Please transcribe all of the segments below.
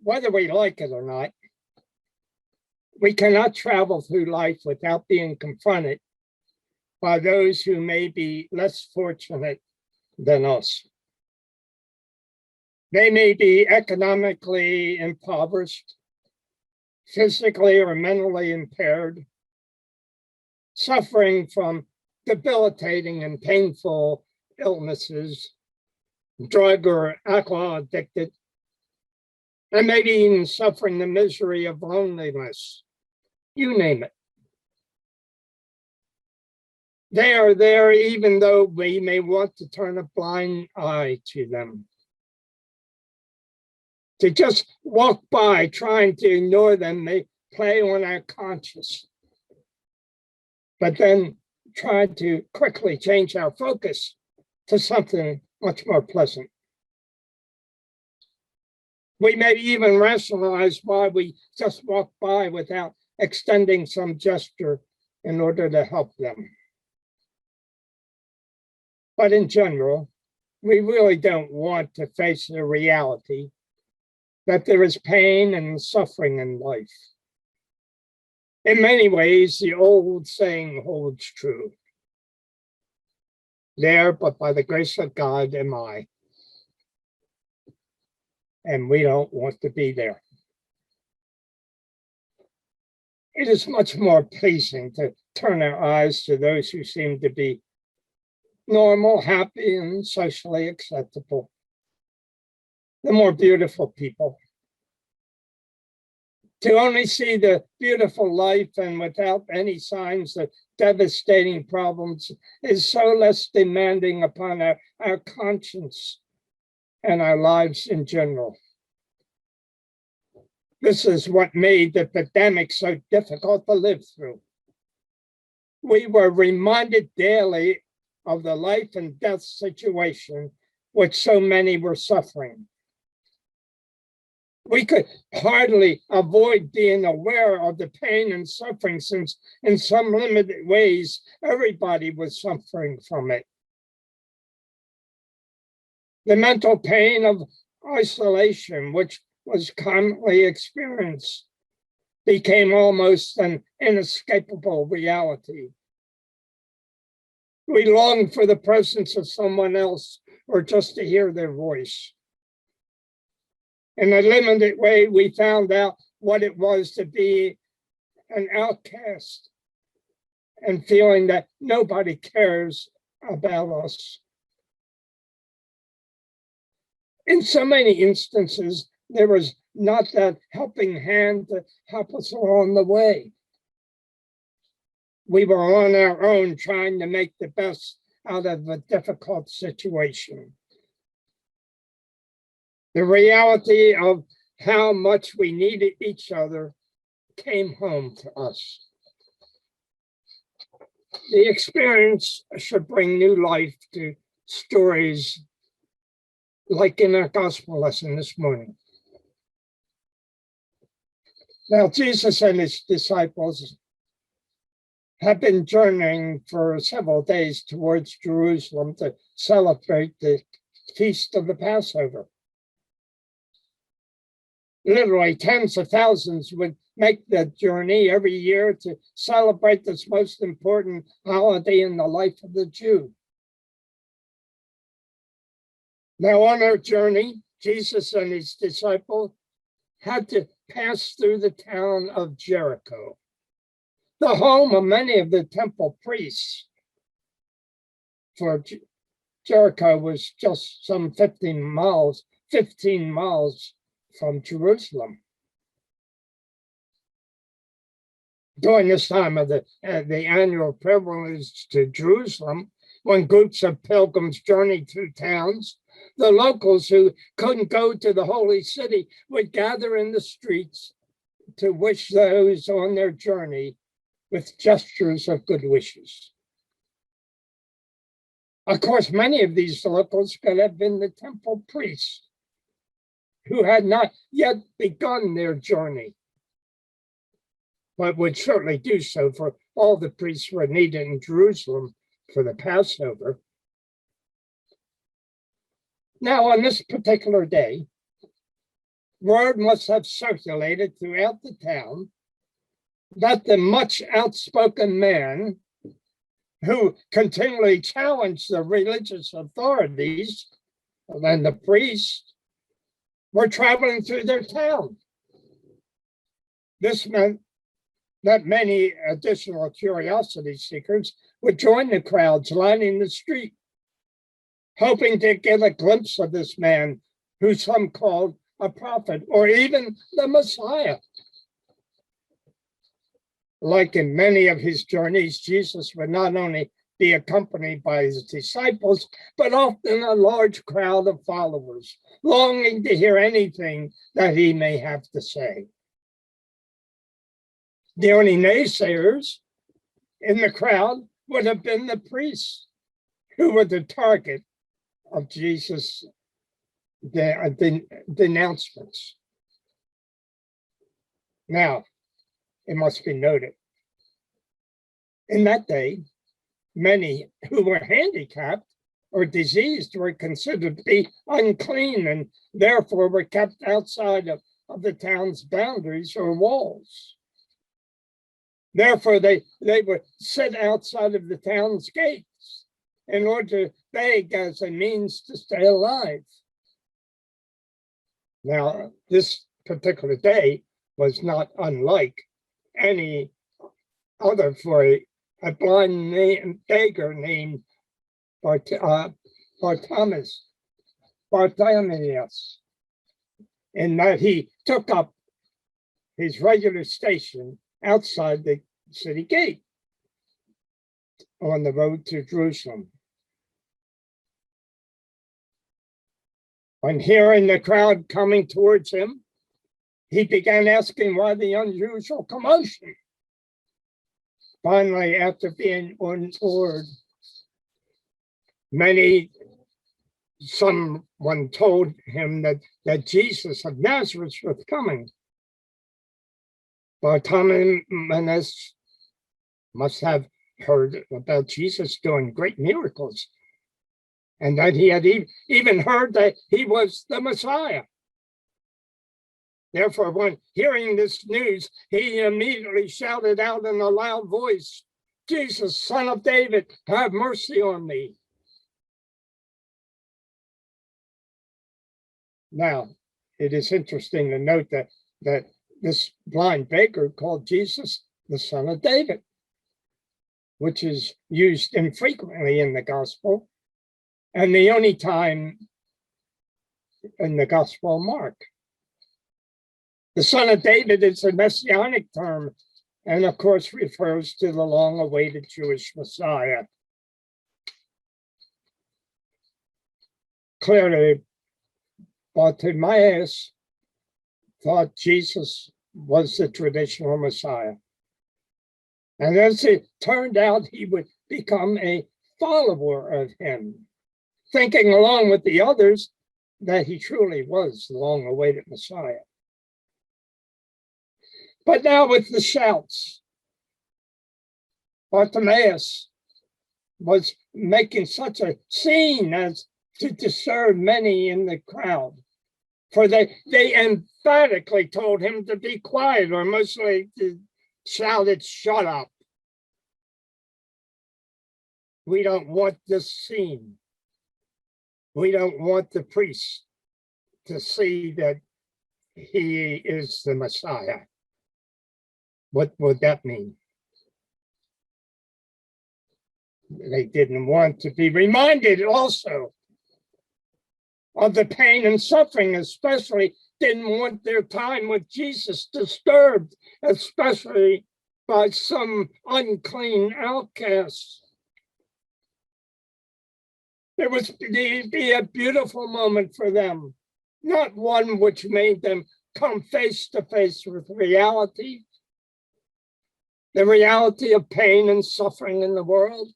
whether we like it or not, we cannot travel through life without being confronted by those who may be less fortunate than us. They may be economically impoverished, physically or mentally impaired, suffering from debilitating and painful illnesses, drug or alcohol addicted, and maybe even suffering the misery of loneliness. You name it. They are there even though we may want to turn a blind eye to them. To just walk by trying to ignore them may play on our conscience. But then try to quickly change our focus to something much more pleasant. We may even rationalize why we just walk by without extending some gesture in order to help them. But in general, we really don't want to face the reality that there is pain and suffering in life. In many ways, the old saying holds true. There, but by the grace of God am I. And we don't want to be there. It is much more pleasing to turn our eyes to those who seem to be normal, happy, and socially acceptable. The more beautiful people. To only see the beautiful life and without any signs of devastating problems is so less demanding upon our conscience and our lives in general. This is what made the pandemic so difficult to live through. We were reminded daily of the life and death situation which so many were suffering. We could hardly avoid being aware of the pain and suffering since in some limited ways, everybody was suffering from it. The mental pain of isolation, which was commonly experienced, became almost an inescapable reality. We longed for the presence of someone else or just to hear their voice. In a limited way, we found out what it was to be an outcast and feeling that nobody cares about us. In so many instances, there was not that helping hand to help us along the way. We were on our own trying to make the best out of a difficult situation. The reality of how much we needed each other came home to us. The experience should bring new life to stories like in our gospel lesson this morning. Now, Jesus and his disciples have been journeying for several days towards Jerusalem to celebrate the feast of the Passover. Literally tens of thousands would make the journey every year to celebrate this most important holiday in the life of the Jew. Now on their journey, Jesus and his disciples had to pass through the town of Jericho, the home of many of the temple priests. For Jericho was just some 15 miles from Jerusalem. During this time of the annual pilgrimage to Jerusalem, when groups of pilgrims journeyed through towns, the locals who couldn't go to the holy city would gather in the streets to wish those on their journey with gestures of good wishes. Of course, many of these locals could have been the temple priests who had not yet begun their journey, but would certainly do so, for all the priests were needed in Jerusalem for the Passover. Now, on this particular day, word must have circulated throughout the town that the much outspoken man who continually challenged the religious authorities and the priests were traveling through their town. This meant that many additional curiosity seekers would join the crowds lining the street, hoping to get a glimpse of this man who some called a prophet or even the Messiah. Like in many of his journeys, Jesus would not only be accompanied by his disciples, but often a large crowd of followers, longing to hear anything that he may have to say. The only naysayers in the crowd would have been the priests, who were the target of Jesus' denouncements. Now, it must be noted, in that day, many who were handicapped or diseased were considered to be unclean and therefore were kept outside of the town's boundaries or walls. Therefore, they would sit outside of the town's gates in order to beg as a means to stay alive. Now, this particular day was not unlike any other for a blind beggar named Bartimaeus, in that he took up his regular station outside the city gate on the road to Jerusalem. On hearing the crowd coming towards him, he began asking why the unusual commotion. Finally, after being ordered, someone told him that Jesus of Nazareth was coming. Bartimaeus must have heard about Jesus doing great miracles, and that he had even heard that he was the Messiah. Therefore, when hearing this news, he immediately shouted out in a loud voice, "Jesus, Son of David, have mercy on me." Now, it is interesting to note that this blind beggar called Jesus the Son of David, which is used infrequently in the gospel, and the only time in the Gospel of Mark. The Son of David is a messianic term, and of course refers to the long-awaited Jewish Messiah. Clearly, Bartimaeus thought Jesus was the traditional Messiah. And as it turned out, he would become a follower of him, thinking along with the others that he truly was the long-awaited Messiah. But now with the shouts, Bartimaeus was making such a scene as to disturb many in the crowd, for they emphatically told him to be quiet, or mostly shouted, "Shut up. We don't want this scene. We don't want the priest to see that he is the Messiah." What would that mean? They didn't want to be reminded also of the pain and suffering, especially didn't want their time with Jesus disturbed, especially by some unclean outcasts. It was to be a beautiful moment for them, not one which made them come face to face with reality, the reality of pain and suffering in the world.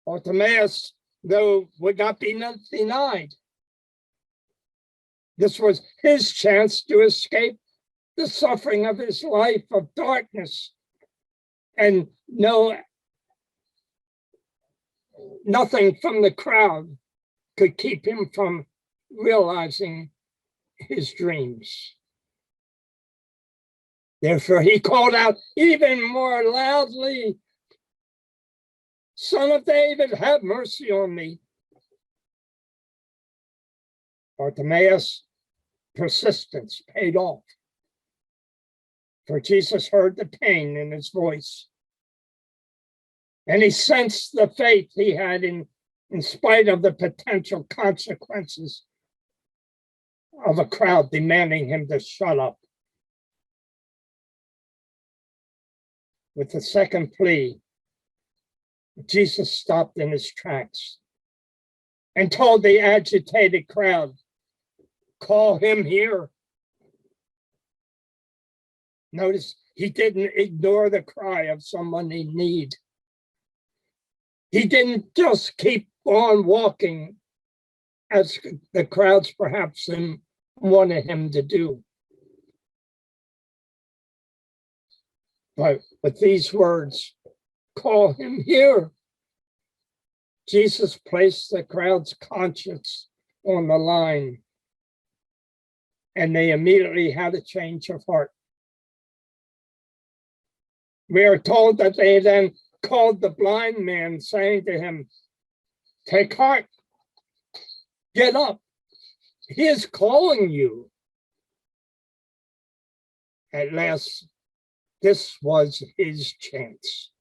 Bartimaeus, though, would not be denied. This was his chance to escape the suffering of his life of darkness, and nothing from the crowd could keep him from realizing his dreams. Therefore, he called out even more loudly, "Son of David, have mercy on me." Bartimaeus' persistence paid off, for Jesus heard the pain in his voice, and he sensed the faith he had in spite of the potential consequences of a crowd demanding him to shut up. With the second plea, Jesus stopped in his tracks and told the agitated crowd, "Call him here." Notice he didn't ignore the cry of someone in need. He didn't just keep on walking as the crowds perhaps wanted him to do. But with these words, "Call him here," Jesus placed the crowd's conscience on the line, and they immediately had a change of heart. We are told that they then called the blind man, saying to him, "Take heart, get up, he is calling you." At last, this was his chance.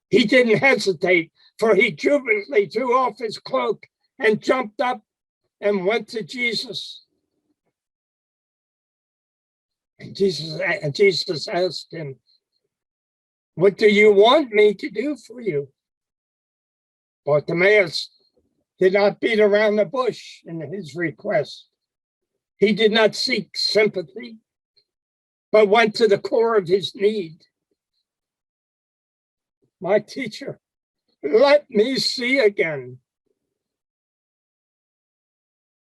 He didn't hesitate, for he jubilantly threw off his cloak and jumped up and went to Jesus. And Jesus asked him, "What do you want me to do for you?" Bartimaeus did not beat around the bush in his request. He did not seek sympathy, but went to the core of his need. "My teacher, let me see again."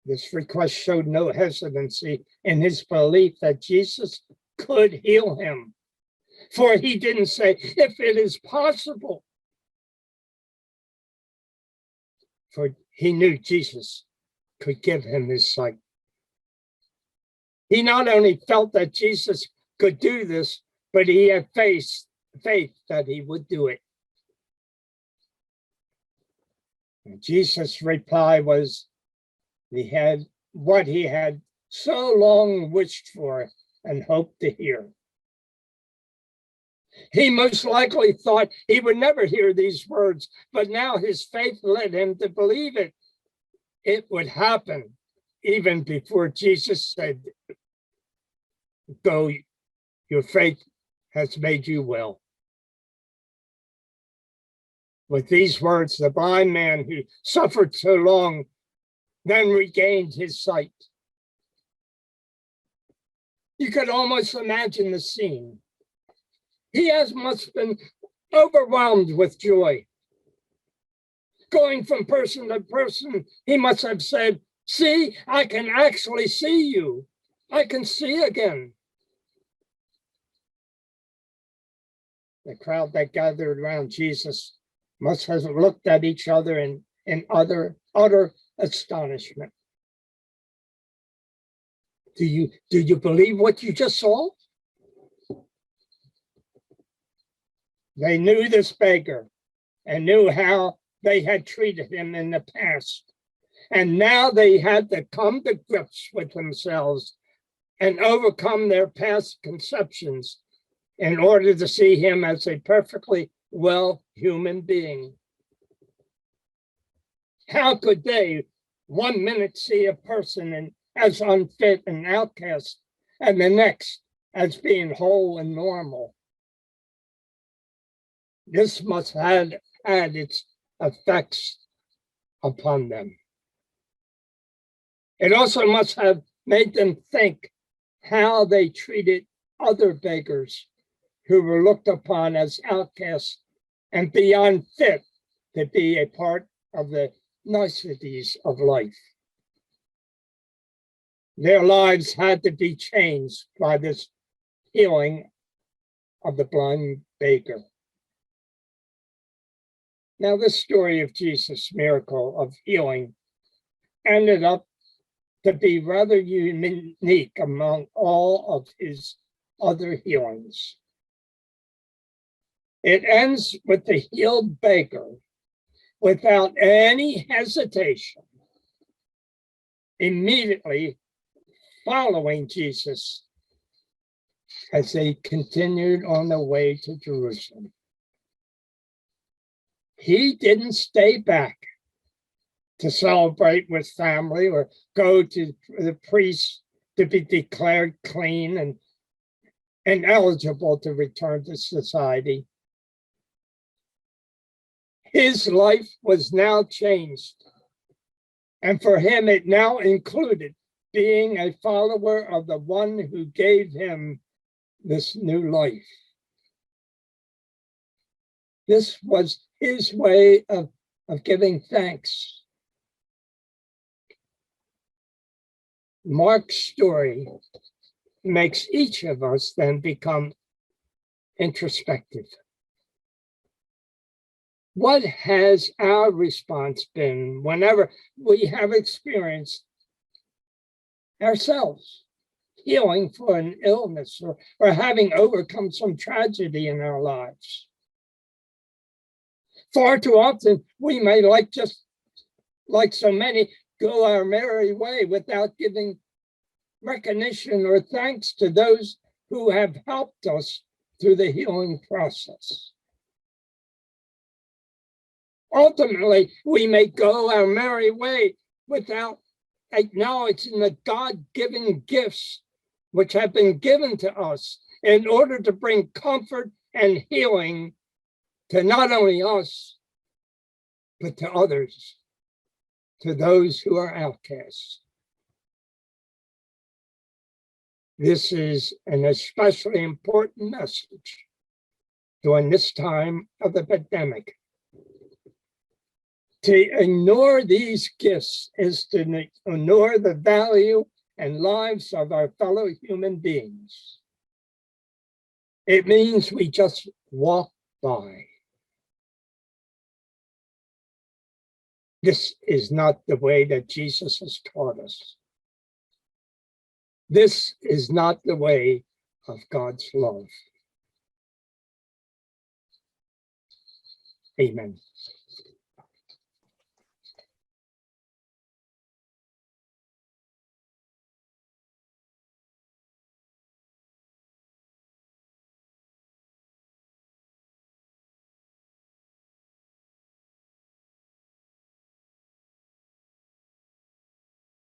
This request showed no hesitancy in his belief that Jesus could heal him. For he didn't say, "If it is possible." For he knew Jesus could give him his sight. He not only felt that Jesus could do this, but he had faith that he would do it. And Jesus' reply was what he had so long wished for and hoped to hear. He most likely thought he would never hear these words, but now his faith led him to believe it. It would happen even before Jesus said, "Go, your faith has made you well." With these words, the blind man who suffered so long then regained his sight. You could almost imagine the scene. He must have been overwhelmed with joy. Going from person to person, he must have said, "See, I can actually see you. I can see again." The crowd that gathered around Jesus must have looked at each other in utter astonishment. Do you believe what you just saw? They knew this beggar and knew how they had treated him in the past. And now they had to come to grips with themselves and overcome their past conceptions in order to see him as a perfectly well human being. How could they 1 minute see a person as unfit and outcast, and the next as being whole and normal? This must have had its effects upon them. It also must have made them think how they treated other beggars who were looked upon as outcasts and beyond fit to be a part of the niceties of life. Their lives had to be changed by this healing of the blind beggar. Now, this story of Jesus' miracle of healing ended up to be rather unique among all of his other healings. It ends with the healed beggar without any hesitation, immediately following Jesus as they continued on the way to Jerusalem. He didn't stay back to celebrate with family or go to the priest to be declared clean and eligible to return to society. His life was now changed, and for him it now included being a follower of the one who gave him this new life. This was his way of giving thanks. Mark's story makes each of us then become introspective. What has our response been whenever we have experienced ourselves healing for an illness or having overcome some tragedy in our lives? Far too often, we may just like so many, go our merry way without giving recognition or thanks to those who have helped us through the healing process. Ultimately, we may go our merry way without acknowledging the God-given gifts which have been given to us in order to bring comfort and healing to not only us, but to others, to those who are outcasts. This is an especially important message during this time of the pandemic. To ignore these gifts is to ignore the value and lives of our fellow human beings. It means we just walk by. This is not the way that Jesus has taught us. This is not the way of God's love. Amen.